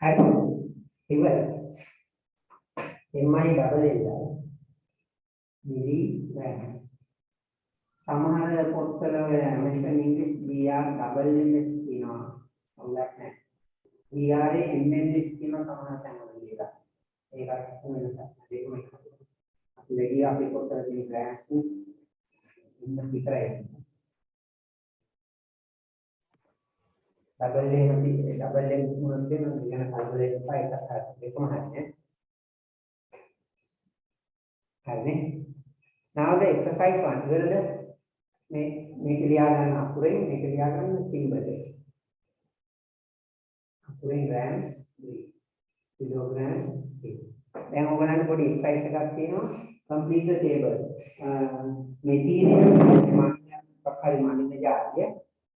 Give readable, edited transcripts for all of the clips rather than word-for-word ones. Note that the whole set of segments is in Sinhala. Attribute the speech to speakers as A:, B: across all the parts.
A: හරි ඉවරයි mi double l milligram සමහර පොත්වල ඔය ඇමරිකන් ඉංග්‍රීසි br double ls කියනවා අවුලක් නැහැ br mls කියනවා සමහර තැන්වල කියලා ඒකත් වෙනසක් දෙකම එකයි අපි වැඩි අපේ පොත්වල තියෙන ග්‍රෑම්ස් ඉන්න විතරයි double l මොනවද කියනවා ඉගෙන calculate එකයි එකක් දෙකම හරිනේ හරිනේ now the exercise 1 ඉවරද මේක ලියා ගන්න අකුරෙන් මේක ලියා ගන්න සිම්බල් එක. අකුරෙන් grams 3 kilograms 3. දැන් ඔයගලන්ට පොඩි එක්සර්සයිස් එකක් තියෙනවා complete the table. material මනින්න જાතිය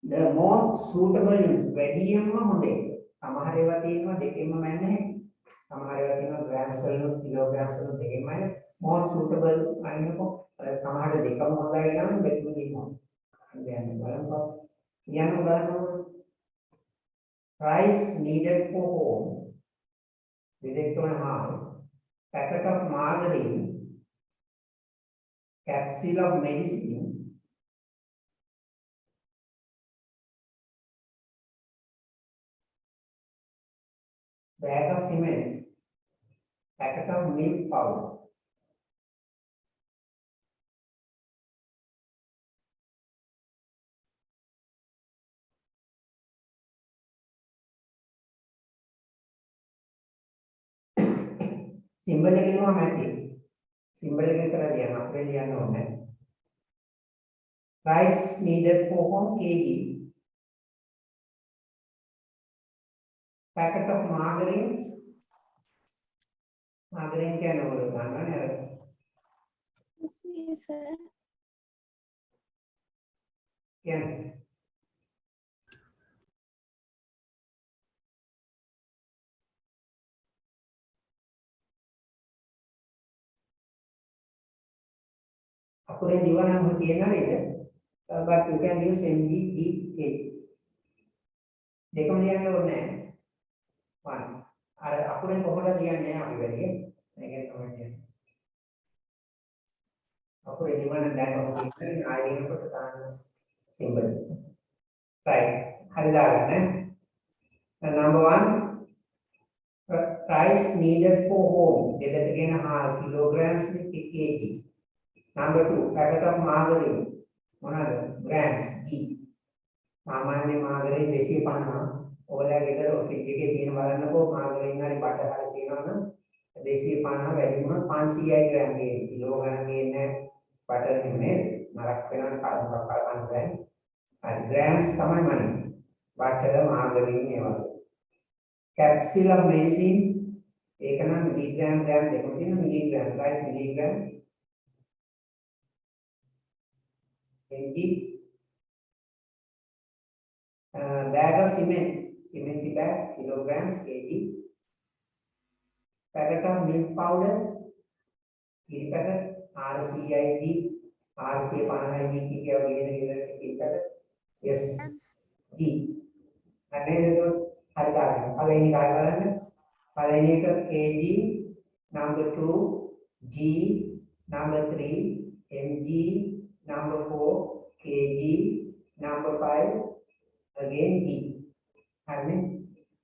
A: the most suitable use වැඩියෙන්ම හොඳේ. සමහර ඒවා තියෙනවා දෙකෙන්ම මැන්න හැටි. සමහර ඒවා තියෙනවා grams වල kilograms වල දෙකෙන්ම මැන්න most suitable අයිනකො සමහර දෙකම හොඳයි නම් දෙකම තියෙනවා. දැන් බලන්න price needed for home දෙකම හාල් packet of margarine capsule of medicine bag of cement packet of milk powder symbol එක ලියනවා මැටි symbol එක විතර ලියන්න අපේ ලියන්න ඕනේ price needed for home kg packet of margarine කියන වල ගන්නනේ අර
B: yes sir
A: කියන්නේ අකුරේ දිවනම් තියෙනවා නේද? but you can use mg d k. දෙකම ලියන්න ඕනේ නැහැ. 1. අර අකුරේ කොහොමද ලියන්නේ අපි වැඩි. මේක තමයි කියන්නේ. අකුරේ දිවනම් දැන් ඔක කියන්නේ ආයෙත් කොට දාන්න symbol. right. හරි දාගන්න. number 1 price needed for home. දෙකට කියන kilograms kg. Number 2, packet of margarine. මොනවාද? grams g. සාමාන්‍ය margarine 250. ඔයාලා ගෙදර ෆ්‍රිජ් එකේ තියෙන බලන්නකෝ margarine හරි බටර් හරි තියෙනවනම් 250 වැඩි වුණා 500යි ග්‍රෑම් ගේ කිලෝ ගණන් ගේන්නේ බටර් නෙමෙයි නරක වෙනවනේ කල්පනා කරන්න බෑ. හරි grams තමයි මනින්නේ. බටර් margarine ඒවා. capsule of medicine ඒක නම් මිලිග්‍රෑම් ග්‍රෑම් දෙකම තියෙන milligram right milligram mg bag of cement bag kilograms kg packet of milk powder packet rcid rc50 කියව packet yes g අනේ හරි ගන්න පළවෙනි කාර්ය බලන්න පළවෙනි එක kg number 2 g number 3 mg number 4 kg number 5 again d and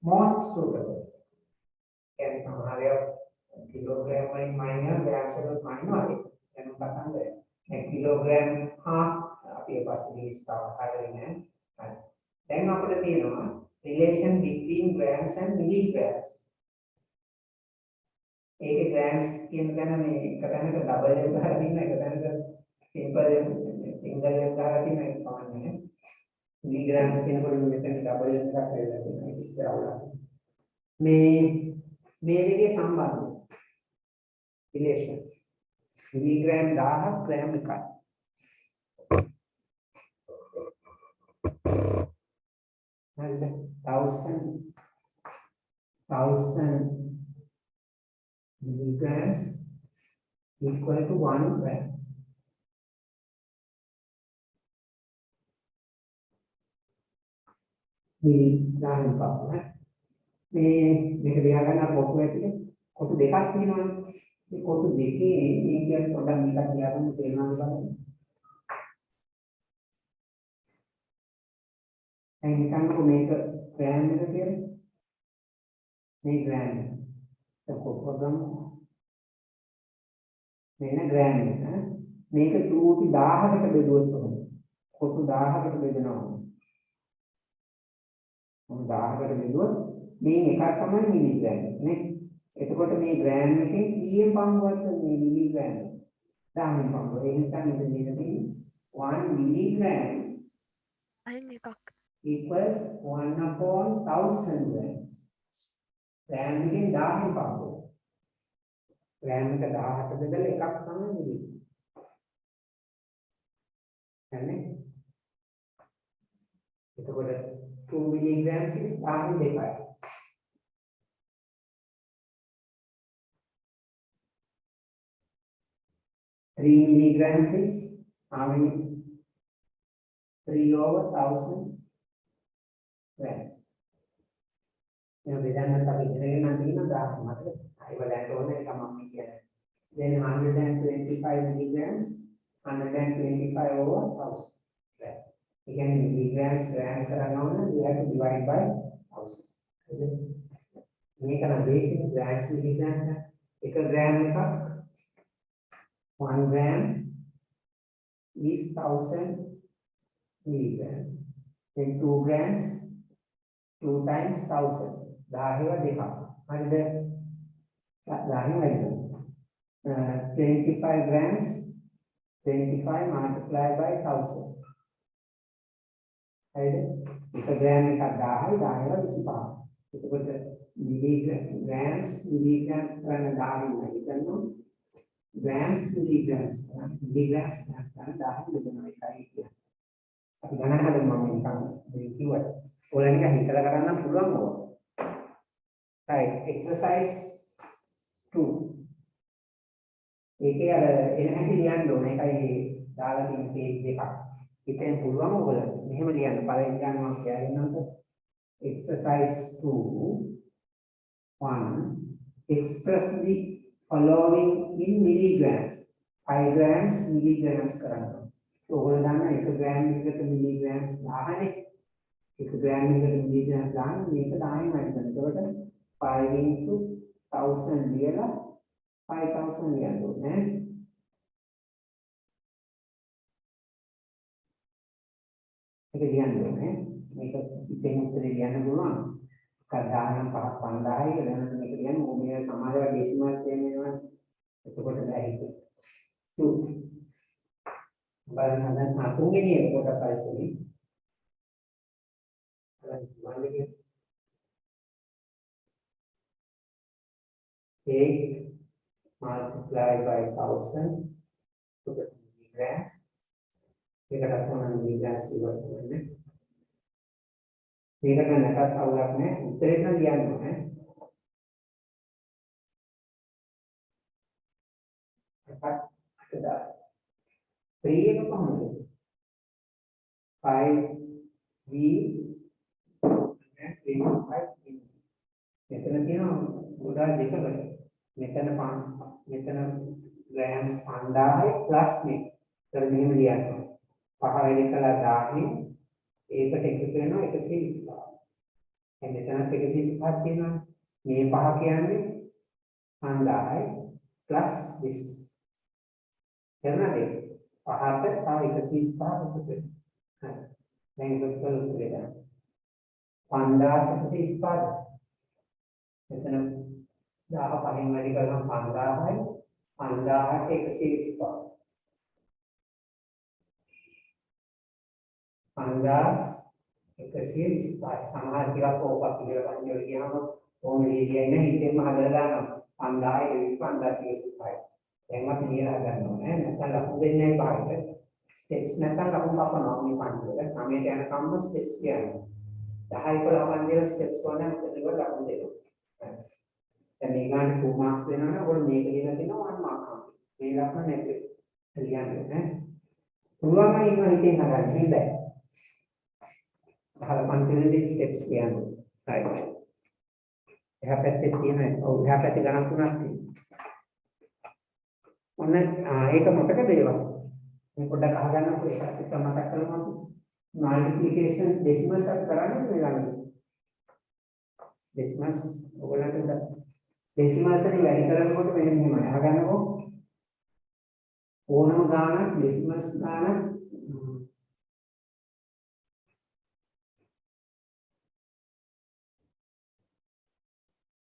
A: most suitable can samahara kilogram minus grams minus then katanga a kilogram half api passe start කරගෙන දැන් අපිට තියෙනවා relation between grams and milligrams ඒකේ grams කියන තැන මේ එක තැනක double එක ගහලා තියෙනවා එක තැනක simple single එක ගහලා තියෙනවා ඒක තමයි milligrams කියනකොට මෙතන double එකක් වෙලා තියෙනවා ඒක ඉස්සරහට මේ දෙකේ සම්බන්ධය relation milligram 1000 gram එකයි හරිද 1000 milligrams equal to 1 gram milligram power මේක දිහා ගන්න කොටු ඇතුලේ කොටු දෙකක් තියෙනවානේ. මේ කොටු දෙකේ මේ කියන්නේ පොඩ්ඩක් මේක දිහා ගන්න තේරෙනවද බලන්න. දැන් හිතන්නකෝ මේක ග්‍රෑම් එක කියලා. මේ ග්‍රෑම් එක. ඒක කොටු ගන්න. මේන ග්‍රෑම් එක. මේක චූටි 1000කට බෙදුවොත් කොහොමද? කොටු 1000කට බෙදනවා. 1000කට බෙදුවොත් මේ එකක් තමයි මිලිග්‍රෑම් නේ. එතකොට මේ ග්‍රෑම් එකෙන් කීයෙන් පංගුවක්ද මේ මිලිග්‍රෑම්? 1000න් පංගුව. ඒ නිසා මෙතන තියෙන්නේ 1 milligram
B: අයින් එකක්.
A: equals 1/1000 grams. ග්‍රෑම් එකෙන් 1000න් පංගුව. ග්‍රෑම් එක 1000ට බෙදලා එකක් තමයි මිලිග්‍රෑම්. හරිනේ? එතකොට 2 milligrams is 1000 3 milligrams is how many? 3/1000 grams. Now, we done the beginning and the mother. I will add on a come up here. Then 125 milligrams, 125/1000. Again, milligrams, grams, we have to divide by 1000. Make a basic grams, milligrams. Take a gram, 1 gram is 1000 milligrams. Then 2 grams, 2 times 1000. Dahiwa dekha. And then 25 grams, 25 multiplied by 1000. Right? If a gram is 1000, dahiwa disipa. Itu betul. Milligrams, kerana dahiwa. Itu grams, milligrams, kerana dahiwa dengan mereka itu. Tapi jangan ada mengatakan berkiwat. Orang yang hitala karena pulang mau. Right, exercise 2. ඒකේ අර එන හැටි ලියන්න ඕනේ. ඒකයි දාලා තියෙන පේජ් එකක්. ඉතින් පුළුවන් ඔයගොල්ලෝ මෙහෙම ලියන්න. පළවෙනි ගාන මම කියන්නම්කො. Exercise 2 1 express the following in milligrams. 5 grams milligrams කරන්න. ඔයගොල්ලෝ දන්න 1 gram එකට milligrams 1000නේ. 1 gram එකට milligrams 1000 මේක 10න් වැඩි කරනවා. එතකොට 5 into 1000 ලියලා 5000 ලියන්න ඕනේ. ඒක ලියන්න ඕනේ. මේක ඉතින් උත්තරේ ලියන්න පුළුවන්. කඩානම් 5000යි කියලා මේක ලියන්න ඕනේ. මේ සමාජවල ඩෙසිමල් ස්කේල් වෙනවා. එතකොට දැන් 2 බලන්න දැන් තුන්වෙනි එක කොට පරිස්සමයි. මල්ලිගේ 8 multiplied by 1000 to the milligrams. ඒකට කොහොමද milligrams ඉවත් වෙන්නේ? මේකට නැකත් අවුලක් නැහැ. උත්තරේ නම් ලියන්න ඕනේ. එකක් අටදා. 3 එක කොහොමද? 5g and 25g. මෙතන තියෙනවා ගොඩාක් දෙකකට. මෙතන grams 5000 plus මේ. ඒතර මෙහෙම ලියන්න. 5 වැඩි කළා 1000 ඒකට එකතු වෙනවා 125. දැන් මෙතනත් 125ක් තියෙනවා. මේ 5 කියන්නේ 5000 plus this. එතනද 5ට තව 125ක් එකතු වෙනවා. හරි. දැන් ඒක කරලා දෙන්න. 5125. මෙතන 10 පහෙන් වැඩි කරනවා 5000යි 5000ට 125. 5125 සමහර ටිකක් ඕකක් කියලා පන්තිවල ගියාම ඕම එළියේ ඉන්න හිතෙන්ම හදලා දානවා 5000 5025. දැන් අපි ලියලා ගන්න ඕනේ නැත්නම් ලකුණු දෙන්නේ නැහැ පාඩට. ස්ටෙප්ස් නැත්නම් ලකුණු කපනවා මේ පන්තිවල. 9ට යනකම්ම ස්ටෙප්ස් කියන්නේ. 10 11 පන්තිවල ස්ටෙප්ස් වල නැත්නම් ලකුණු දෙනවා. දැන් මේ ගන්න 2 marks දෙනවනේ ඔයගොල්ලෝ මේක ලියලා දෙනවා 1 mark හම්බ. මේ ලකුණ නැති ලියන්නේ නේ. පුළුවන් නම් ඉන්න හිතෙන් හදන්න බෑ. හල පන්තිවලදී ස්ටෙප්ස් කියන්නේ. right. එහා පැත්තේ තියෙන ඔව් එහා පැත්තේ ගණන් තුනක් තියෙනවා. ඔන්න ඒක මතක වේවා. මේ පොඩ්ඩක් අහගන්නකො ඒකත් එක්ක මතක් කරමු. මල්ටිප්ලිකේෂන් ඩෙසිමල්ස් අපි කරන්නේ මේ ළඟ. ඩෙසිමල්ස් ඔයගොල්ලන්ට ඩෙසිමල්ස් වලින් වැඩි කරනකොට මෙන්න මෙහෙමයි. අහගන්නකො ඕනම ගානක් ඩෙසිමල්ස් ගානක්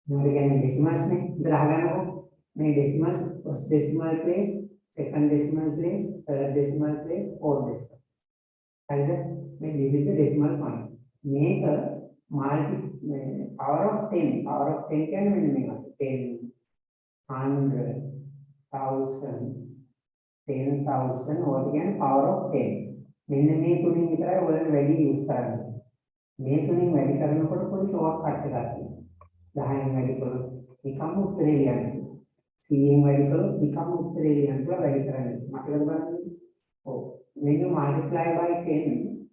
A: මොකද කියන්නේ ඩෙසිමල්ස් නේ. ඉතල අහගන්නකො මේ ඩෙසිමල්ස් first decimal place, second decimal place, third decimal place, fourth decimal. හරිද? මේ විවිධ decimal point. මේක multi power of 10. Power of 10 කියන්නේ මෙන්න මේක. 10, 100, 1000, 10,000 ඕක කියන්නේ power of 10. මෙන්න මේ තුنين විතරයි ඔයගොල්ලෝ වැඩි යූස් කරන්නේ. මේ තුنين වැඩි කරනකොට පොඩි ෂෝට් කට් එකක් තියෙනවා. 10න් වැඩි කළොත් නිකම්ම උත්තරේ ලියන්න. 100න් වැඩි කළොත් නිකම්ම උත්තරේ ලියන්න කියලා වැඩි කරන්නේ. මතකද බලන්න. ඔව්. When you multiply by 10,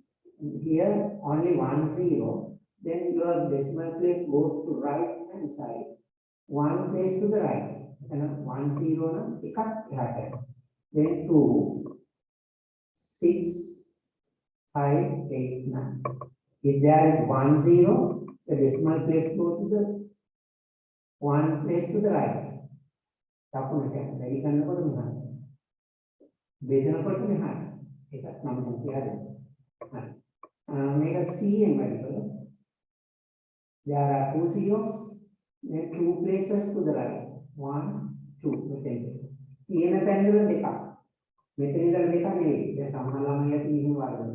A: here only 1 0, then your decimal place goes to right hand side. 1 place to the right. And 1 0 නම් එකක් එහාට යනවා. Then 2, 6, 5, 8, 9. If there is 1 0, the decimal place goes to the 1 place to the right. දකුණට යනවා. වැඩි කරනකොට මෙහාට. බෙදනකොට මෙහාට. ඒකත් මම කියලා දෙන්න. හරි. මේක 100න් වැඩි කළොත් there are 2 zeros, then 2 places to the right. 1, 2 මෙතෙන්. තියෙන තැන් වල දෙකක්. මෙතන ඉඳලා දෙකක් නෙවෙයි. දැන් සමහර ළමයි ඇති එහෙම වර්ගන.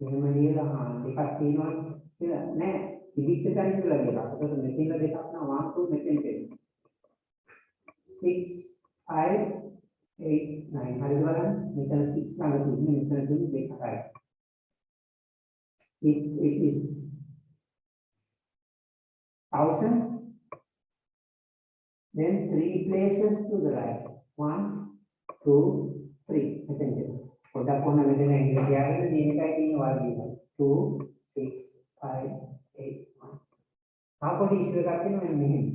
A: එහෙම ලියලා දෙකක් තියෙනවා කියලා නෑ. ඉදිච්ච තැන් ඉඳලා දෙකක්. ඒකට මෙතන දෙකක් නම් 1 2 මෙතෙන් තියෙනවා. 6, 5, 8, 9. හරිද බලන්න. මෙතන 6 ළඟ තියෙන්නේ මෙතන තියෙන්නේ දෙකයි. It is 1000. Then 3 places to the right. 1, 2, 3. මෙතන තියෙනවා. පොඩක් කොහොම මෙතන ඉඳලා ගියාගෙන තියෙන එකයි තියෙන වර්ගය. 2, 6, 5, 8, 1. ආපොඩි ඉස්සර එකක් තියෙනවා මෙහෙම.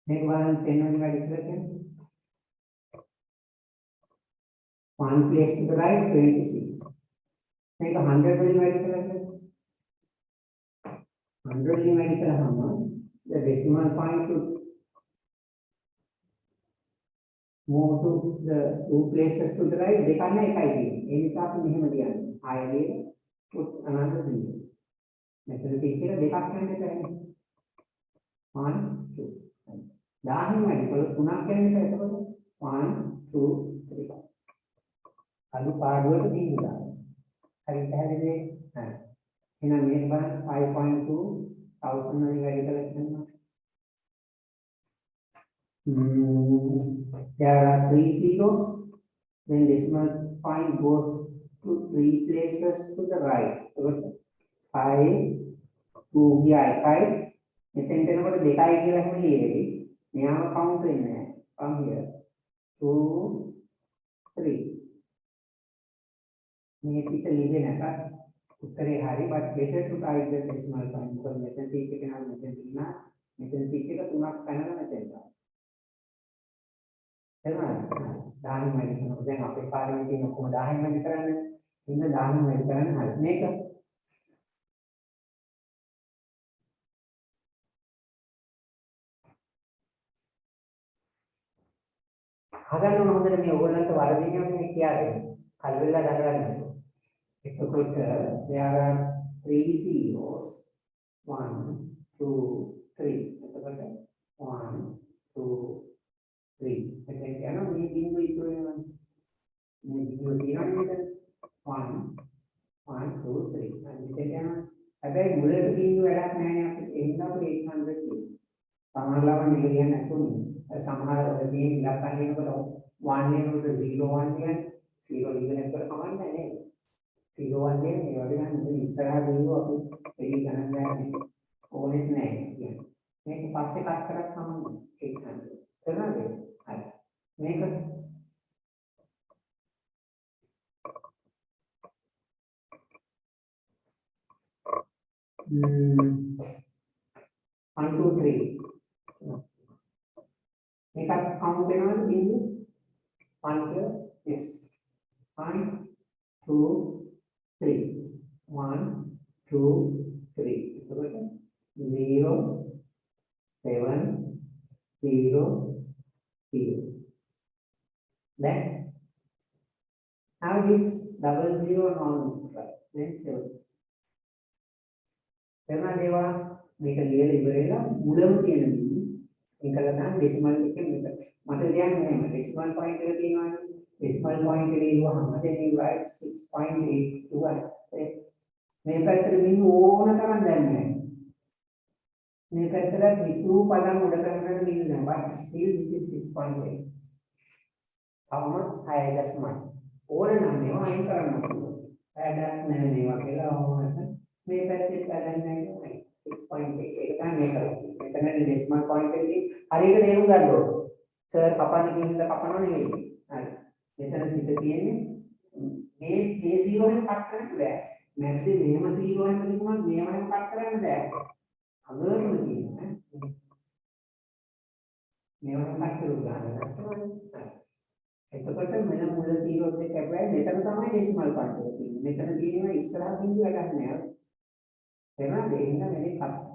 A: මේක බලන්න 10 වලින් වැඩි කරලා තියෙනවා. 1 place to the right 26. මේක 100 වලින් වැඩි කරලා තියෙනවා. 100 වලින් වැඩි කරාම the decimal point to move to the 2 places to the right දෙකක් නෑ එකයි තියෙන්නේ. ඒ නිසා අපි මෙහෙම ලියන්නේ. ආයෙත් put another 0. මෙතන තියෙන දෙකක් වෙන දෙකයි. 1 2 10න් වැඩි කළොත් 3ක් කියන්නේ එතකොට 1 2 3. අලු පාඩුවට දීලා දාන්න. හරි පැහැදිලිද? හරි. එහෙනම් මේක බලන්න 5.2 1000 වලින් වැඩි කළා කියනවා. There are 3 zeros, then decimal point goes to 3 places to the right. So 5 2 ගියා 1යි. මෙතෙන් දෙනකොට 2යි කියලා එහෙම ලියේවි. මෙයාම කවුන්ට් වෙන්නේ නැහැ. Come here. 2 3. මේ පිට ලියන්නේ නැත්නම් උත්තරේ හරි but better to write the decimal point because මෙතන ටීච් එක නම් මෙතන තියෙනවා. මෙතන ටීච් එක 3ක් පැනලා මෙතෙන් ගන්නවා. එහෙමයි. 10න් වැඩි කරනකොට දැන් අපේ පාඩමේ තියෙන ඔක්කොම 10න් වැඩි කරන්නේ. ඉන්න 10න් වැඩි කරන්නේ හරි. මේක හදන්න ඕන හොඳට මේ ඕගොල්ලන්ට වරදිනවා මේ කියලා දෙන්න. කල්වෙලා ගන්න. එතකොට there are 3 zeros 1 2 3. එතකොට 1 2 3. එතෙන් යනවා මේ බිංදුව ඉතුරු වෙනවා. මේ බිංදුව තියෙනවා නේද? 1 1 2 3. අනිත් එක යනවා. හැබැයි මුලට බිංදුව වැඩක් නැහැ අපිට. එන්නම 800 තියෙනවා. සමහරවල් නිලියන්නේ නැතුනේ. සමහර ඔයදී ඉලක්කම් ලියනකොට 1 එනකොට 0 1 කියන්නේ 0 ලියනකොට කමන්නේ නැහැ නේද? 0 1 කියන්නේ ඒ වගේ නම් ඉස්සරහා 0 අපි එළි ගණන් ගන්න ඕනෙත් නැහැ කියන්නේ. මේක පස්සේ කට් කරක් කමන්නේ 800. කරනවද? හරි. මේක 1 2 3 මේකත් කවුන්ට් වෙනවද බිංදු 1 කියලා yes 1 2 3 1 2 3 එතකොට 0 7 0 0 then now this double zero non-right then 7 කරන දේවා මේක ලියලා ඉවරලා මුලම තියෙන මේකල තමයි ඩෙසිමල් එකේ මේක මට කියන්නේ නෑ ඩෙසිමල් පොයින්ට් එක තියෙනවානේ ඩෙසිමල් පොයින්ට් එක ලියුවාම then you write 6.82 මේ පැත්තට මින් ඕන තරම් දැන්නේ මේ පැත්තට ඉතුරු පදම් උඩ කරගෙන මින් නෑ but still this is 6.8 අවම 6.1 ඕන නම් මේවා අයින් කරන්න පුළුවන් වැඩක් නෑ මේවා කියලා ඕනට මේ පැත්තේ පැලන්නේ නැහැ 6.8 ඒක තමයි මේ කරන්නේ මෙතනදී ඩෙසිමල් පොයින්ට් එකේ හරියට තේරුම් ගන්න ඕනේ සර් කපන්න කියන කපනව නෙවෙයි හරි මෙතන පිට තියෙන්නේ මේ 0 එක කට් කරන්න බෑ මැස්සේ මෙහෙම 0 එකක් තිබුණා මෙහෙම කට් කරන්න බෑ අගරම තියෙනවා මේවම කට් කරුවා ගන්න එතකොට මෙන්න මුල 0 දෙක කැපුවා මෙතන තමයි ඩෙසිමල් පොයින්ට් එක තියෙන්නේ මෙතන තියෙනවා ඉස්සරහ බිඳුව වැඩක් නෑ එහෙනම් දෙන්න මේ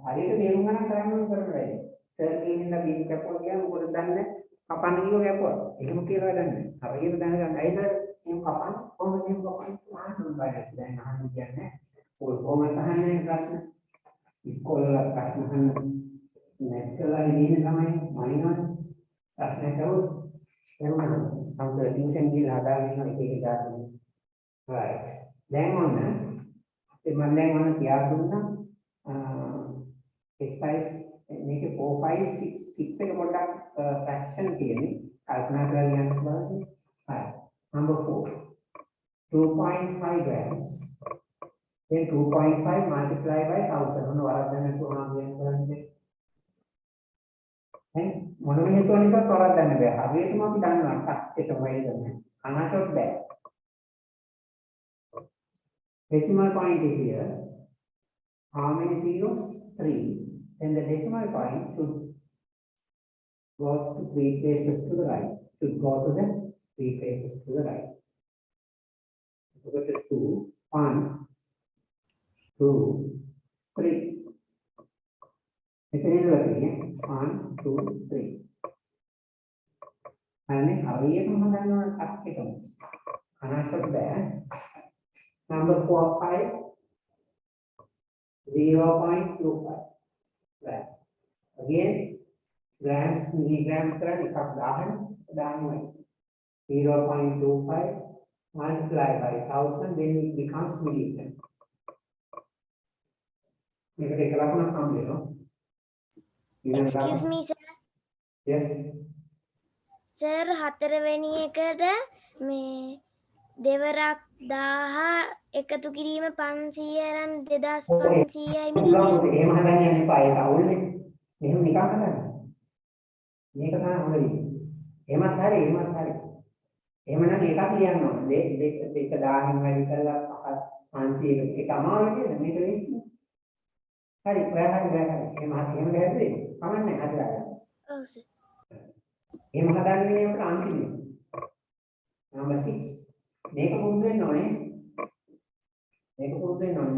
A: හරියට තේරුම් ගන්න කරන්න ඕන කරන්නේ. සර් කියනවා බින් කැපුවා කියලා මොකද දන්නේ කපන්න කිව්ව කැපුවා. එහෙම කියලා වැඩක් නැහැ. හරියට දැනගන්න. අයි සර් එහෙම කපන්න කොහොමද එහෙම කපන්නේ? අහන්න බෑ. දැන් අහන්න කියන්නේ කොහොමද අහන්නේ ප්‍රශ්න? ඉස්කෝලේ ප්‍රශ්න අහන්න නැත්කලා ඉන්නේ තමයි මනිනවනේ. ප්‍රශ්න කවුද? එහෙම සම්සර් ටියුෂන් ගිහලා හදාගෙන එක එක જાති. right. දැන් ඔන්න මම දැන් ඔන්න කියා දුන්නා exercise මේකේ 4 5 6 6 එක පොඩ්ඩක් fraction තියෙන්නේ කල්පනා කරලා යන්න බලන්න. හරි. number 4 2.5 grams then 2.5 multiply by 1000 ඔන්න වරද්දන්න කොහොමද කියන්නේ. දැන් මොන හේතුව නිසා වරද්දන්න බෑ. හරියටම අපි දන්නවා ටක් එක වෙයි දන්නේ. අනාශොත් බෑ. Decimal point is here. How many zeros? 3. Then the decimal point should go to 3 places to the right. Should go to the 3 places to the right. Go to 2, 1, 2, 3. It's again 1, 2, 3. And then how you can number 4, 5, 0.25. Right. Again, grams, milligrams current, එකක් දාන්න 0.25 multiplied by 1000, then it becomes milligram. මේකට එක ලකුණක් හම්බ වෙනවා.
C: Excuse me, sir.
A: Yes.
C: Sir, හතරවෙනි එකට මේ දෙවරක් 1000 එකතු කිරීම 500 නම් 2500යි මිලියන.
A: එහෙම හදන්න යන්න එපා. ඒක අවුල්නේ. මෙහෙම නිකන් හදන්න. මේක තමයි හොඳයි. එහෙමත් හරි, එහෙමත් හරි. එහෙමනම් එකක් ලියන්න ඕනේ. දෙක 1000න් වැඩි කරලා 500 ඒක අමාරු නේද? මේක ලේසියි. හරි, ඔයා හරි. එහෙම බැලුවේ. කමන්නේ හදලා ගන්න.
C: ඔව් සර්.
A: එහෙම හදන්න වෙන එකට අන්තිමේ. number 6. මේක පුරුදු වෙන්න ඕනේ.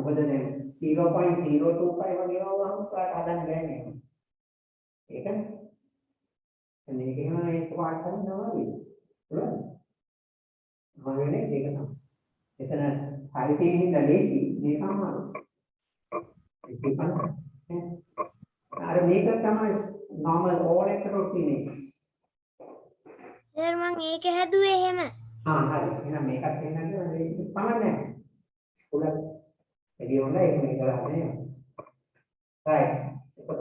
A: මොකද දැන් 0.025 වගේ වුණාම ඔයාලට හදන්න බෑ නේද? ඒකනේ. මේක එහෙම ඒක පාඩම් කරනවා වගේ. පුළුවන්. මොනවනේ ඒක තමයි. එතන හරි තියෙන හින්දා ලේසි මේක අමාරු. අර මේක තමයි normal all එකට තියෙන්නේ.
C: සර් මං ඒක හැදුවේ එහෙම.
A: හරි. එහෙනම් මේකත් වෙනන්නේ ලේසි පමණයි. පුළුවන්. එදී හොඳයි ඒක මේක කරන්නේ. right. එතකොට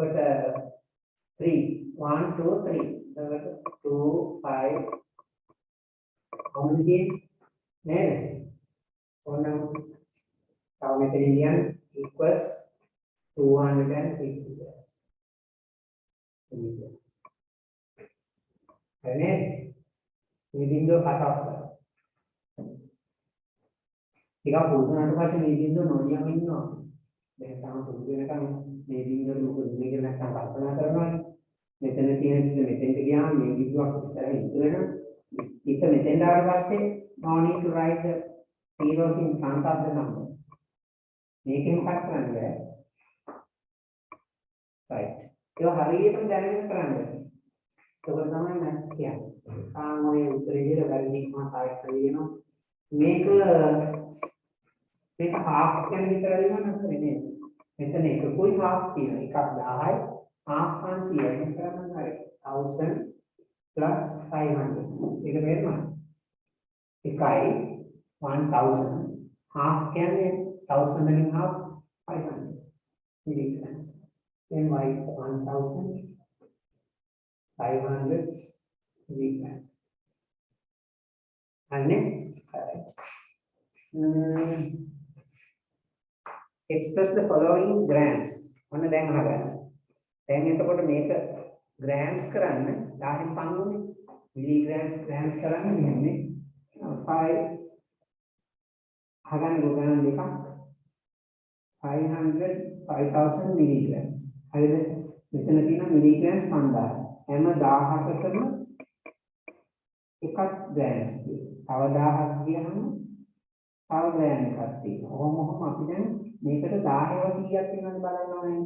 A: 3 1 2 3 එතකොට 2 5 කොහොමද නේද? ඕනම් තව මෙතන ඉන්න equals 250 grams. හරිනේ? මේ බිඳුව cut off කරනවා. ටිකක් පුරුදුනාට පස්සේ මේ බිඳුව නොනියම ඉන්නවා. දැන් තාම පුදු වෙනකම් මේ බින්දුව මොකද මේ කියලා නැත්තම් කල්පනා කරනවානේ. මෙතන තියෙන විදිහ මෙතෙන්ට ගියාම මේ බින්දුවක් ඉස්සරහින් ඉතුරු වෙනවා. ඒක මෙතෙන්ට ආවට පස්සේ no need to write the zeros in front of the number. මේකෙන් මොකක් කරන්න බෑ. right. ඒක හරියටම දැනගෙන කරන්න බෑ. ඒක තමයි මැත්ස් කියන්නේ. ආන් ඔය උත්තරේ විදිහට වැරදි මාතාවක් කියනවා. මේක half කියන විතර ලියන්න නෙමෙයි. මෙතන එකකුයි half තියෙනවා. එකක් 10යි half 500 වෙන කරන්න හරි. 1000 plus 500. ඒක තේරුණාද? එකයි 1000 half කියන්නේ 1000 වලින් half 500. difference. Then y 1000 500 difference. And next, express the following grams. ඔන්න දැන් අහගන්න. දැන් එතකොට මේක grams කරන්න 1000න් පංගුනේ. milligrams grams කරන්න මෙන්නේ 5 අහගන්න ගොඩනගන දෙකක් 500 5000 milligrams. හරිද? මෙතන තියෙන milligrams 5000. හැම 1000කටම එකක් grams තියෙනවා. තව 1000ක් ගියහම තව ග්‍රෑම් එකක් තියෙනවා. ඔහොම අපි දැන් මේකට 1000ව කීයක් වෙනවද බලන්න ඕනේ.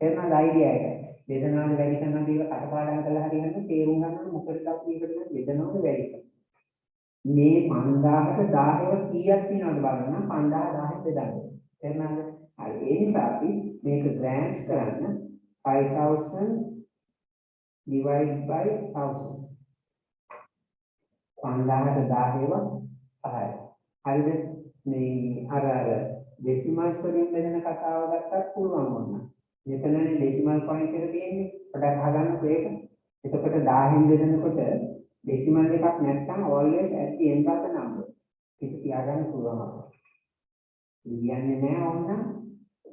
A: තේරුණාද අයිඩියා එක? වේදනාව වැඩි කරනවා කියලා කටපාඩම් කරලා හරියන්නේ තේරුම් ගන්න මොකටද අපි මේකට වේදනාව වැඩි කරන්නේ. මේ 5000ට 1000ව කීයක් වෙනවද බලන්න 5000 1000 බෙදන්න. තේරුණාද? හරි. ඒ නිසා අපි මේක ග්‍රෑම්ස් කරන්න 5000 divided by 1000. 5000ට 1000ව 5යි. හරිද? මේ අර ඩෙසිමල්ස් වලින් බෙදෙන කතාව ගත්තත් පුළුවන් වුණා. මෙතනනේ ඩෙසිමල් පොයින්ට් එක තියෙන්නේ. පොඩක් අහගන්න ඒක. එතකොට 1000න් බෙදෙනකොට ඩෙසිමල් එකක් නැත්නම් always at the end of the number. ඒක තියාගන්න පුළුවන් අපිට. ලියන්නේ නැහැ ඕන නම්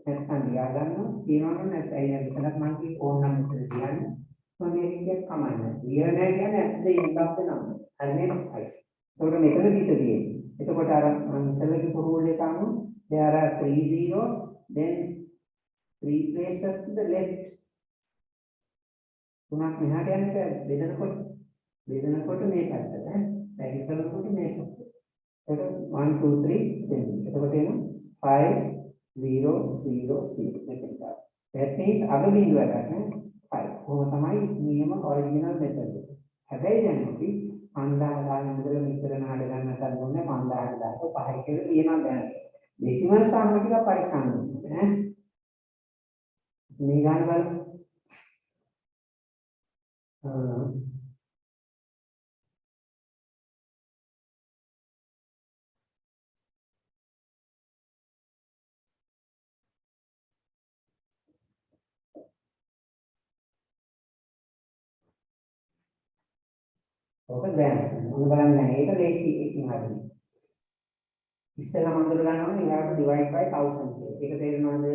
A: නැත්නම් ලියාගන්න තියනවනම් නැත්නම් ඒ විතරක් මම කි ඕන නම් මෙතන ලියන්න. මම මේක කමන්නේ. ලියන්නේ නැහැ කියන්නේ at the end of the number. හරිනේ? හරි. ඒකට මෙතන පිට තියෙන්නේ. එතකොට අර මම ඉස්සෙල්ලා කිව්ව රූල් එක අනුව there are 3 zeros then 3 places to the left. තුනක් මෙහාට යන්න බෙදනකොට මේ පැත්තට වැඩි කරනකොට මේ පැත්තට. එතකොට 1 2 3 then එතකොට එන 5 0 0 6 මෙතනට. that means අග බිඳුවට නේ 5. කොහොම තමයි නියම ඔරිජිනල් මෙතඩ් එක. හැබැයි දැන් අපි 5000 ඉඳලා මෙතන නාඩ ගන්නත් ඕනේ 5000 දාලා 5 කියලා කියනවා දැන්. ඩෙසිමල් සාම ටික පරිස්සම් වෙන්න ඈ. මේ ගන්න බලන්න. ඔක දැන් මොන බලන්න මේක ලේසි එකකින් හරිනේ. ඉස්සෙල්ලා මම ගන්න ඕනේ ඊළඟට divide by 1000 කියලා. ඒක තේරෙනවද?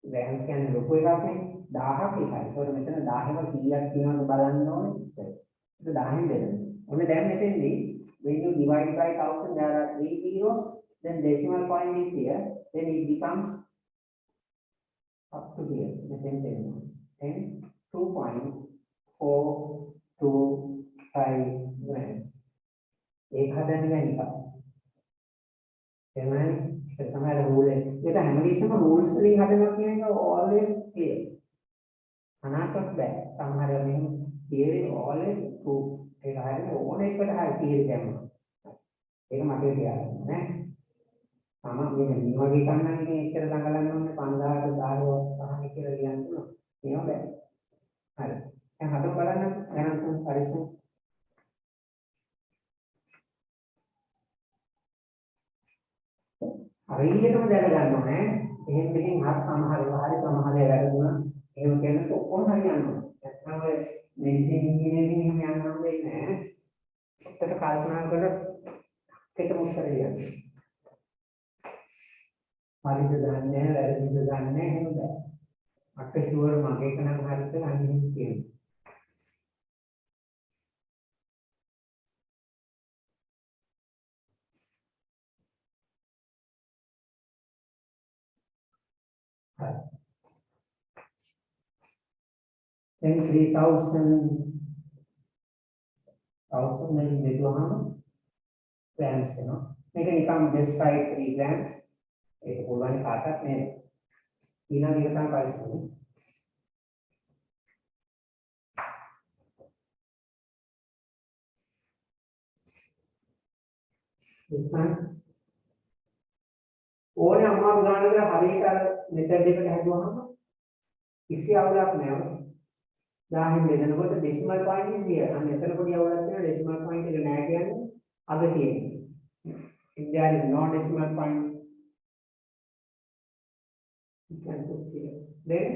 A: ග්‍රෑම්ස් කියන්නේ ලොකු එකක් නේ. 1000ක් එකයි. ඒකට මෙතන 1000ක කීයක් තියෙනවද බලන්න ඕනේ ඉස්සෙල්ලා. ඒක 1000න් බෙදන්න. ඔන්න දැන් මෙතෙන්දී when you divide by 1000 there are 3 zeros then decimal point is here then it becomes up to here. මෙතෙන් තේරෙනවා. then 2.425 grams. ඒක හදන්න බැහැ නිකන්. එමයි ඒක තමයි රූල් එක. ඒක හැමදේම රූල්ස් වලින් හදනවා කියන එක always clear. අනාසත් බෑ. සමහර වෙලාවෙ theory always true. ඒක හරියට ඕන එකට හරි theory ගන්නවා. ඒක මතක තියාගන්න නේ. මම මේ වගේ කන්නම් ඉතින් එච්චර දඟලන්න ඕනේ 5000 1000 කියලා කියන්න පුළුවන්. ඒව බෑ. හරි. දැන් හදලා බලන්න ගණන් තුන පරිස්සම්. හරියටම දැනගන්න ඕනේ. එහෙන් මෙහෙන් හරි සමහර වෙලාවට හරි සමහර වැරදුනා. එහෙම කියනකොට ඔක්කොම හරියනවා. නැත්නම් ඔය මෙඩිසින් ඉංජිනේරින් එහෙම යන්න හම්බෙන්නේ නැහැ. ඒකට කල්පනා කරලා ඒක මොකද කියන්නේ? හරිද දන්නේ නැහැ, වැරදිද දන්නේ නැහැ එහෙම බෑ. අට ෂුවර් මගේ එක නම් හරිද අනිත් කියනවා. then 3,000 වලින් බෙදුවහම grams වෙනවා. මේක නිකම් just write 3 grams. ඒක පුළුවන් කාටත් නේද? ඊළඟ එක තමයි පරිස්සම. ඉස්සන් ඕනේ අමාරු ගානකට හරියට අර මෙතඩ් එකට හැදුවහම කිසි අවුලක් නැහැ. 1000 බෙදනකොට decimal point එක 100. අන්න එතන පොඩි අවුලක් තියෙනවා. decimal point එක නෑ කියන්නේ අග තියෙන්නේ. If there is no decimal point, you can put here. Then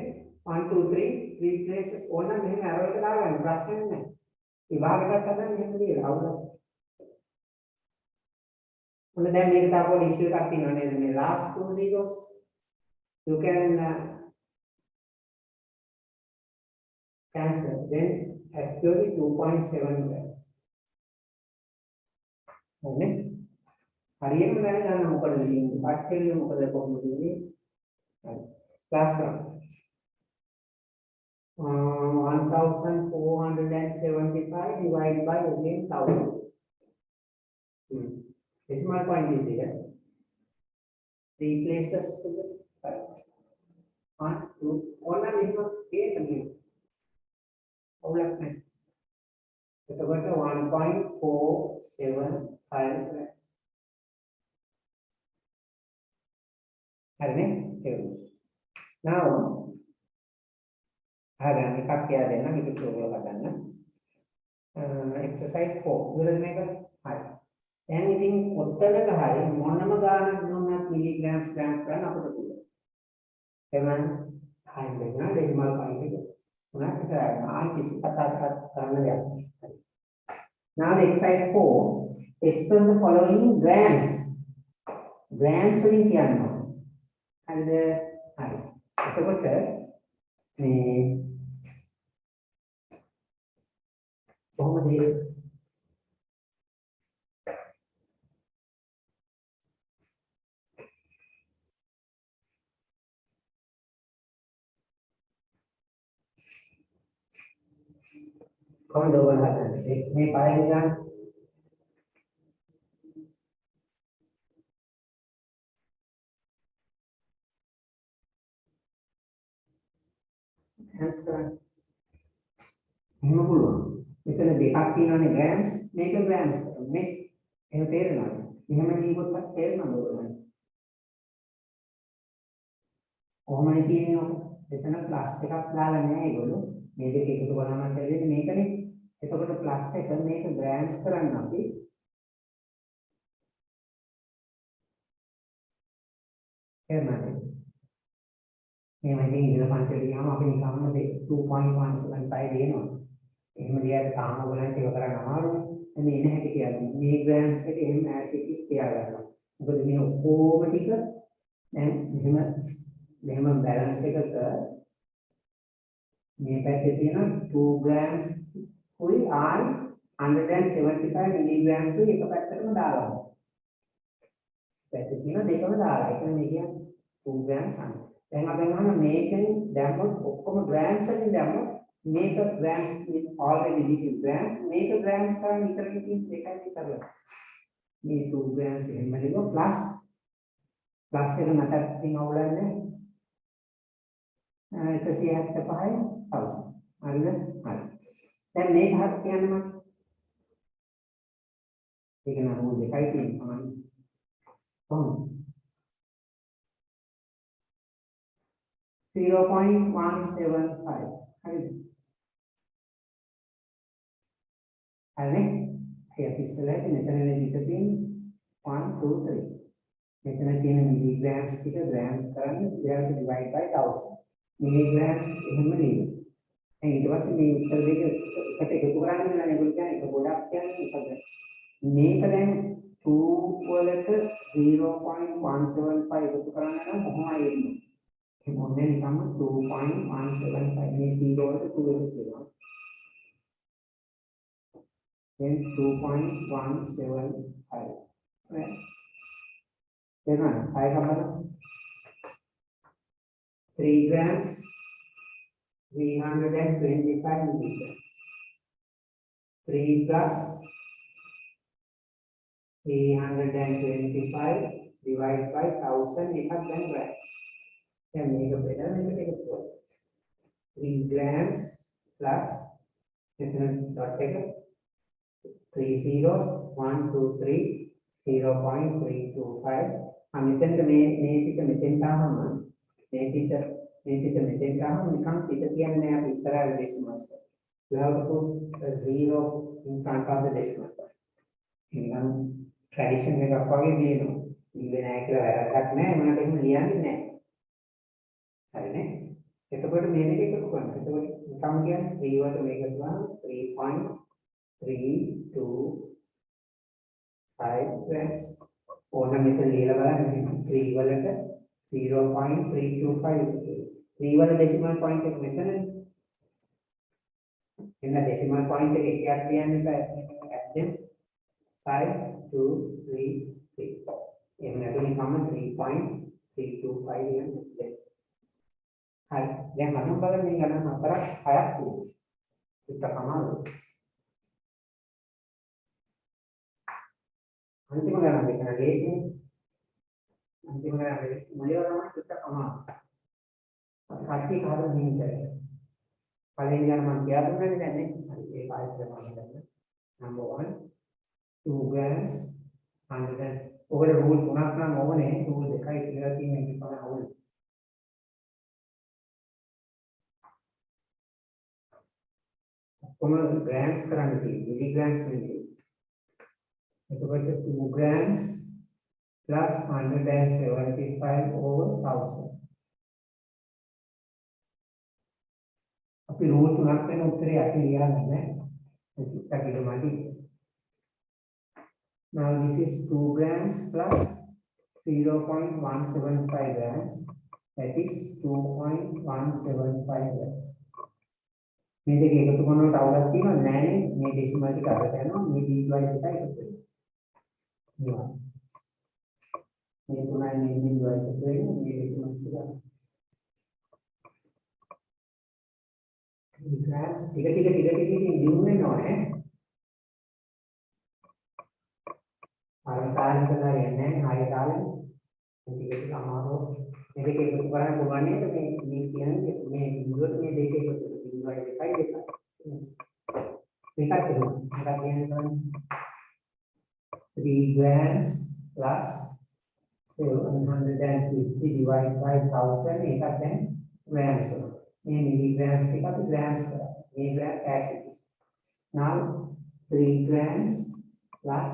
A: 1, 2, 3, 3 places. ඕනනම් මෙහෙම arrow එක දාගන්න ප්‍රශ්නයක් නැහැ. විභාගයක් කරන්න මෙහෙම ලියලා අවුලක්. ඔන්න දැන් මේක තව පොඩි issue එකක් තියෙනවා නේද? මේ last two zeros you can cancel. Then actually 2.7 grams. හරිනේ? හරියටම දැනගන්න මොකද ලියන්නේ? පට්ටෙල්ල මොකද කොහොමද ලියන්නේ? හරි. ක්ලාස් කරමු. 1475 divided by again 1000. Decimal point is here. 3 places to the right. 1, 2, 1 and 8 again. අවුලක් නැහැ. එතකොට 1.475 grams. හරිනේ? ඒක. now හරියට එකක් කියලා දෙන්න මේක ප්‍රෝග්‍රෑම් කරගන්න. exercise 4 ඉවරද මේක? හරි. දැන් ඉතින් ඔත්තනක හරි මොනම ගානක් දුන්නත් මිලිග්‍රෑම්ස් ග්‍රෑම්ස් ගන්න අපිට පුළුවන්. එමන් හයින් දෙන්න ඩෙසිමල් පොයින්ට් එක උනත් කරගන්න. ආයි කිසි කතාවක් කරන්න දෙයක් නැහැ. Now the exercise 4 express the following in grams. Grams වලින් කියනවා. හරිද? හරි. එතකොට මේ කොහොමද කොහොමද ඔයාලා හදන්නේ? මේ පළවෙනි ගාන hands කරන්න. එහෙම පුළුවන්. මෙතන දෙකක් තියෙනවානේ grams මේක grams මේ එහෙම තේරෙනවද? එහෙම ලියුවොත් තේරෙනවද ඔයාලට? කොහොමද කියන්නේ ඔක? එතන ප්ලස් එකක් දාලා නැහැ ඒගොල්ලෝ. මේ දෙක එකතු කරාම ලැබෙන්නේ මේකනේ. එතකොට ප්ලස් එක මේක grams කරන්න අපි එන්නද? මේ වගේ ඉඳලා පන්තියට ගියාම අපි නිකම්ම 2.175 දෙනවා. එහෙම දිහාට තාම ඔයගලන්ට ඒක කරන්න අමාරුයි. මේ එන හැටි කියන්නේ මේ grams එක එහෙම ඇසිටිස් තියා ගන්නවා. මොකද මේ ඔක්කොම ටික දැන් මෙහෙම බැලන්ස් එකක මේ පැත්තේ තියෙන 2 grams කුයි R 175 milligrams කුයි එක පැත්තටම දාලා. පැත්තේ තියෙන දෙකම දාලා. ඒක නේ කියන්නේ 2 grams අන්න. දැන් අපි අහන මේකෙන් දැම්මොත් ඔක්කොම grams වලින් දැම්මොත් මේක grams with already this is grams මේක grams කරන් විතර කිව්ව දෙකයි කරලා. මේ 2 grams එහෙම ලියුවා plus එක මතක් තියන අවුලන්නේ 175,000. හරිද? හරි. දැන් මේක හරි කියන්න මම. ඒක නම් මොකද දෙකයි තියෙනවා. කොහොමද? 0.175. හරිද? හරිනේ? ඒක ඉස්සෙල්ලා මෙතනනේ පිට තියෙන්නේ 1 2 3. මෙතන තියෙන මිලිග්‍රෑම්ස් ටික ග්‍රෑම්ස් කරන්න we have to divide by 1000. මිලිග්‍රෑම්ස් එහෙම ලියනවා. ඊට පස්සේ මේ උත්තර දෙක එකට එකතු කරන්නේ නැහැ ඒගොල්ලෝ කියන්නේ ඒක ගොඩක් කියන්නේ මොකද මේක දැන් 2 වලට 0.175 එකතු කරන්න නම් කොහොමයි එන්නේ ඒ මොන්නේ නිකම්ම 2.175 මේ 0 වලට 2 එකතු වෙනවා then 2.175 right එහෙනම් අය ගමන 3 grams, 325 milligrams. 3 plus 325 divided by 1000 එකක් දැන් grams. දැන් මේක බෙදලා මේකට එකතු කරමු. 3 grams plus මෙතන dot එක 3 zeros 1 2 3 0.325 මෙතෙන්ට මේ පිට මෙතෙන්ට ආවම මේ පිට මෙතෙන්ට ආවම නිකන් පිට කියන්නේ අපි ඉස්සරහට decimal point. You have to put a 0 in front of the decimal point. නිකන් tradition එකක් වගේ දිනනවා. ඉන්නේ නැහැ කියලා වැරද්දක් නැහැ. මොනකට එහෙම ලියන්නේ නැහැ. හරිනේ? එතකොට මේ දෙක එකතු කරනවා. එතකොට නිකන් කියන්නේ 3 වලට මේක ගන්නවා 3.325 grams. ඕන මෙතන ලියලා බලන්න 3 වලට 0.325 3 වල decimal point එක මෙතනනේ. එන්න decimal point එක එකක් තියන්න බෑ. ඇත්තෙන් 5 2 3 3 එහෙම නැත්නම් 3.325 කියන්නේ. හරි. දැන් අනුන් බලන්න මේ ගණන් හතරක් හයක් තියෙනවා. ඒක තමයි. අන්තිම ගණන් දෙක නේද? අන්තිම ගණන් දෙක මොලේවරම ඒක තමයි. කට්ටිය කහදලා දිනන්නේ. පළවෙනි ගණන් මම කියලා දුන්නානේ දැන් නේ. හරි ඒක ආයෙත් කරනවා ගන්න. number 1 2 grams 100 ඔබට රූල් තුනක් නම් ඕනේ රූල් දෙකයි කියලා තියෙන එක තමයි ඕනේ. කොහොමද grams කරන්නේ තියෙන්නේ milligrams නෙමෙයි. එතකොට 2 grams plus 175 over 1000. අපි රූල් තුනක් වෙන උත්තරේ අපි ලියන්නේ නැහැ. ඒක කිලෝමටි. Now this is 2 grams plus 0.175 grams. That is 2.175 grams. මේ දෙක එකතු කරනකොට අවුලක් තියෙනවද නැහැනේ. මේ ඩෙසිමල් ටික අරගෙන යනවා. මේ ඩිවයිඩ් එකයි එකතු වෙනවා. මේ තුනයි මේ ඩිවයිඩ් එකතු වෙන්නේ මේ ඩෙසිමල් ටික. මේ grams ටික දිනු වෙනවනේ. කාලෙක හරියන්නේ නැහැ. ආයෙ කාලෙ ටික අමාරු. මේ දෙක එකතු කරන්න පුළුවන් නේද? මේ කියන්නේ මේ මුලට මේ දෙක එකතු කරලා එකයි දෙකයි. මේකත් තියෙනවා. 3 grams plus 750 divided by 1000 එකක් දැන් grams වෙනවා. මේ milligrams ටික අපි grams කරා. මේ grams as it is. Now 3 grams plus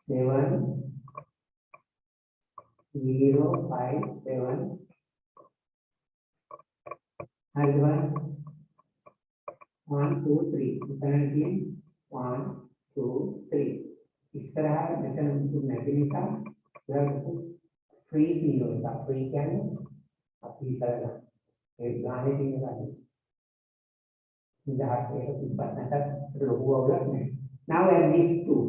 A: 7057 හරිද? 1 2 3 මෙතන තියෙන්නේ 1 2 3 ඉස්සරහට මෙතන මුතු නැති නිසා ඒකට free zero එකක් free කියන්නේ අපි හිතලා ඒ ගානේ තියෙන ගානේ ඉඳහස් එක තිබ්බත් නැත්නම් ලොකු අවුලක් නැහැ. Now add these two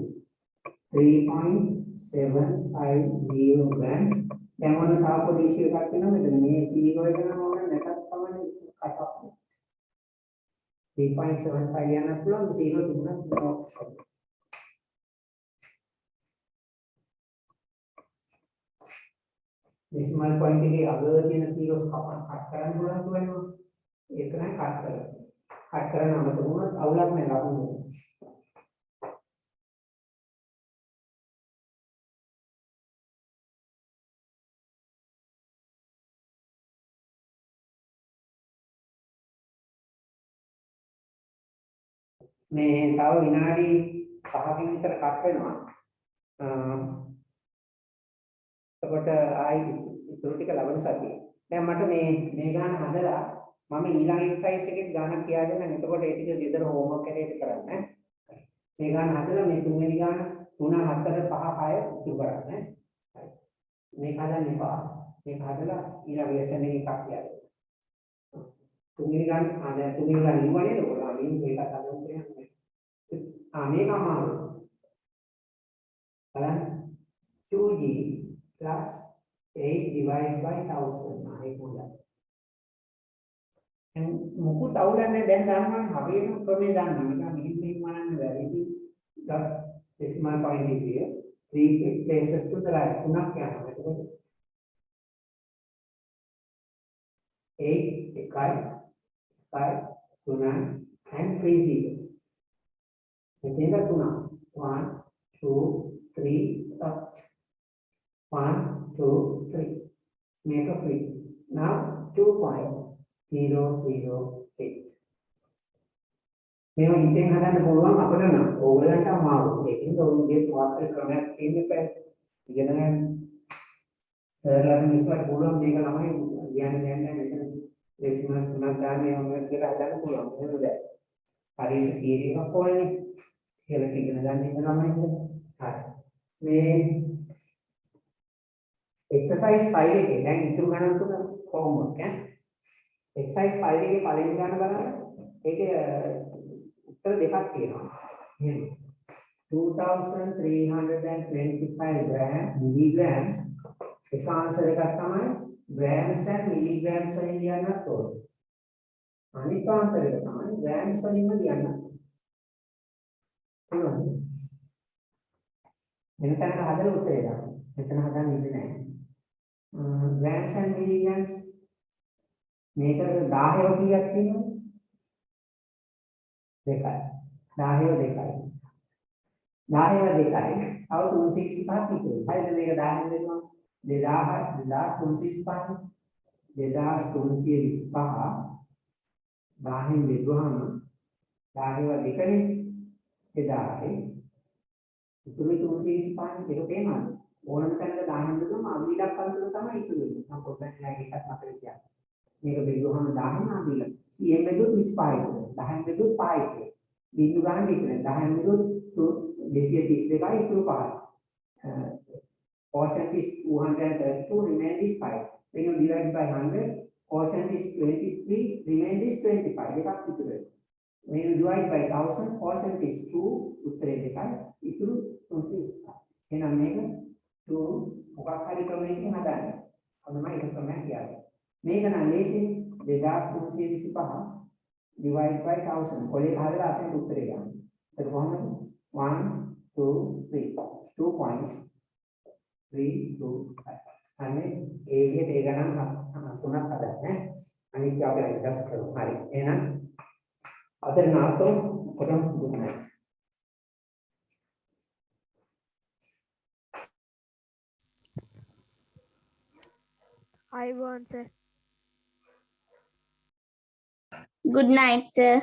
A: 3.750 grams. දැන් මොන තව පොඩි ඉෂුව එකක් වෙනවා මෙතන මේ 0 එක නම් ඕන නැතත් තමයි කටක්. 3.75 යන පුළුවන් 0 තිබුණත් decimal point එකේ අග තියෙන zeros කප් කරන්න පුළුවන් කියනවා. ඒක නෑ කට් කරලා. කට් කරන අමතක වුණොත් අවුලක් නෑ ලකුණු. මේ තව විනාඩි 5කින් විතර කට් වෙනවා. එතකොට ආයි ඉතුරු ටික ලබන සතියේ. දැන් මට මේ ගාන හදලා මම ඊළඟ එක්සර්සයිස් එකේ ගාන කියා දෙන්නම්. එතකොට ඒ ටික ගෙදර හෝම්වර්ක් කරේට කරන්න. මේ ගාන හදලා මේ තුන්වෙනි ගාන 3 4 5 6 ඉතුරු කරන්න. හරි. මේක හදන්න එපා. මේක හදලා ඊළඟ ලෙසන් එකේ එකක් කියා දෙන්න. තුන්වෙනි ගාන දැන් තුන්වෙනි ගාන ඉවරනේ නේද? ඔයාලා මේක හදන්න කියන්නේ. මේක අමාරුයි. බලන්න 2g plus 8 divided by 1000. ඒක හොඳයි. දැන් මොකුත් අවුලන්නේ දැන් ගන්නවනේ හරියටම ක්‍රමේ ගන්නවා. නිකන් මෙහෙම වරන්න බැරි. ඉතින් decimal point එකේ 3 places to the right. තුනක් යනවා. එතකොට 8 එකයි 3 and 3 0. මෙතන තුනක් 1 2 3 up 1 2 3 make a free. Now 2.008. මේව හිතෙන් හදන්න පුළුවන් අපිට නම් ඕගලන්ට අමාරුයි. ඒකින්ද ඔයගේ වාක්‍ය ක්‍රමයක් තියෙන්න බෑ. ඉගෙන ගන්න සර්ලන් ඉස්සර පුළුවන් මේක ළමයි කියන්නේ මෙතන ඩෙසිමල්ස් තුනක් දාන්න ඕනේ කියලා හදන්න පුළුවන්. එහෙම බෑ. හරියට තියරි එකක් ඕනේ. කියලා ඉගෙන ගන්න ඉන්න ළමයි කියලා. හරි. මේ exercise 5 එකේ දැන් ඉතුරු ගණන් තුන homework ඈ. exercise 5 එකේ පළවෙනි ගණන බලන්න. ඒකේ උත්තර දෙකක් තියෙනවා. එහෙනම් 2325 gram milligrams ඒක ආන්සර් එකක් තමයි grams and milligrams වලින් ලියන්නත් ඕනේ. අනිත් ආන්සර් එක තමයි grams වලින්ම ලියන්න. එහෙනම් මෙතන හදලා උත්තරේ ගන්න. මෙතන හදන්න ඉන්නේ නැහැ. grams and milligrams මේක 10 කීයක් තියෙනවද? දෙකයි. 10 දෙකයි. 10 දෙකයි. අවු 365 ඉතුරුයි. හරිද මේක 10 දෙනවා. 2325 2325 10 බෙදුවහම 10 දෙකනේ 2000 ඉතුරු 325 ඒක තේමාද? ඕනම තැනක 10 බෙදුවම අවිලක් අන්තර තමයි ඉතුරු වෙන්නේ. මම පොඩ්ඩක් එකක් මතක තියාගන්න. මේක බෙදුවහම 10 අවිලක්. 100 බෙදුවොත් 25 10 බෙදුවොත් 5 බිඳු ගන්න විතර 10 බෙදුවොත් 232යි ඉතුරු 5. Quotient is 232, remainder is 5. When you divide by 100, quotient is 23, remainder is 25. දෙකක් ඉතුරු වෙනවා. When you divide by 1000, quotient is 2, උත්තරේ දෙකයි ඉතුරු 325. එහෙනම් මේක 2 මොකක් හරි ක්‍රමයකින් හදන්න. ඔන්නමයි ඒක ක්‍රමයක් කියන්නේ. මේක නම් ලේසි 2325 divide by 1000. කොලේ හදලා අපිට උත්තරේ ගන්න. ඒක කොහොමද? 1 2 3 2.325. අනේ ඒ විදිහට ඒ ගණන් තුනක් හදන්න. අනිත් අපි අයිඩස් කරමු. හරි. එහෙනම් අද නාතෝ කොටම් good night.
B: I want sir.
C: Good night, sir.